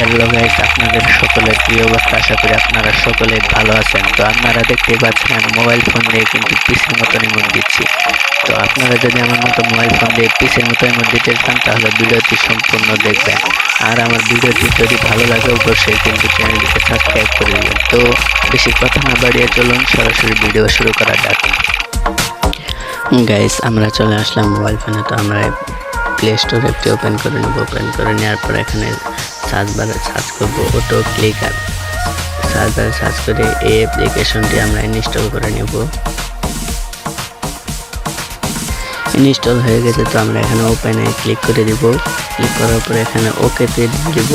Hello guys, আপনাদের সকলের কি অবস্থা? আশা করি আপনারা সকলে ভালো আছেন। তো আপনারা দেখতে পাচ্ছেন আমি মোবাইল ফোন দিয়ে কিন্তু পিসির মতন ইমোট দিচ্ছি। তো আপনারা যদি আমার মতো মোবাইল ফোন দিয়ে পিসির মতো ইমোট দিতে চান তাহলে ভিডিওটি সম্পূর্ণ দেখবেন। আর আমার ভিডিওটি যদি ভালো লাগে অবশ্যই কিন্তু চ্যানেলটিকে সাবস্ক্রাইব করে দিবেন। তো বেশি কথা না বাড়িয়ে চলুন সরাসরি ভিডিও শুরু করা যাক। গাইস, আমরা চলে আসলাম মোবাইল ফোনে। তো আমরা প্লে স্টোর অ্যাপটি ওপেন করে নেব। ওপেন করে নেওয়ার পর এখানে সার্চ বারে সার্চ করব অটো ক্লিকার। সার্চ বারে সার্চ করে এই অ্যাপ্লিকেশনটি আমরা ইনস্টল করে নেব। ইনস্টল হয়ে গেছে, তো আমরা এখানে ওপেনে ক্লিক করে দিব। ক্লিক করার পর এখানে ওকে তে দিব।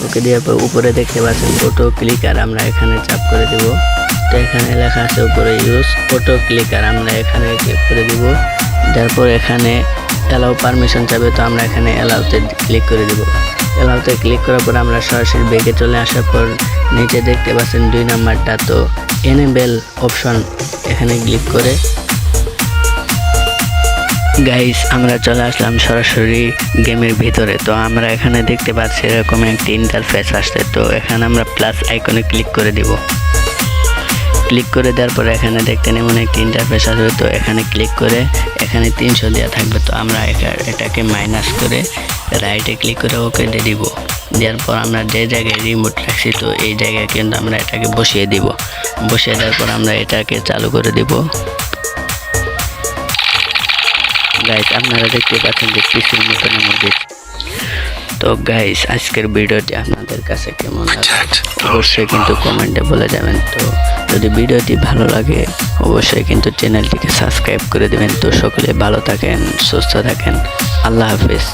ওকে দেওয়ার পর উপরে দেখতে পাচ্ছেন অটো ক্লিকার, আমরা এখানে চাপ করে দিব। তো এখানে লেখা আছে উপরে ইউজ অটো ক্লিকার, আমরা এখানে ক্লিক করে দিব। তারপর এখানে অ্যালাউ পারমিশন চাবে, তো আমরা এখানে অ্যালাউতে ক্লিক করে দিব। অ্যালাউতে ক্লিক করার পর আমরা সরাসরি ব্যাগে চলে আসার পর নিচে দেখতে পাচ্ছেন 2 নাম্বারটা, তো এনেবেল অপশন এখানে ক্লিক করে গাইস আমরা চলে আসলাম সরাসরি গেমের ভিতরে। তো আমরা এখানে দেখতে পাচ্ছি এরকম একটি ইন্টারফেস আসছে। তো এখানে আমরা প্লাস আইকনে ক্লিক করে দিব। ক্লিক করে দেওয়ার পর এখানে দেখতে এমন একটি ইন্টারফেস আসবে। তো এখানে ক্লিক করে এখানে 300 দেওয়া থাকবে। তো আমরা এটাকে মাইনাস করে রাইটে ক্লিক করে ওকে দিয়ে দিব। দেওয়ার পর আমরা যে জায়গায় রিমোট রাখছি তো এই জায়গায় কিন্তু আমরা এটাকে বসিয়ে দিব। বসিয়ে দেওয়ার পর আমরা এটাকে চালু করে দিব। গাইস আপনারা দেখতে পাচ্ছেন যে পিসির মতনের মধ্যে। তো গাইস আজকের ভিডিওটি আপনাদের কাছে কেমন লাগে অবশ্যই কিন্তু কমেন্টে বলে যাবেন। তো যদি ভিডিওটি ভালো লাগে অবশ্যই কিন্তু চ্যানেলটিকে সাবস্ক্রাইব করে দিবেন। তো সকলে ভালো থাকেন, সুস্থ থাকেন, আল্লাহ হাফেজ।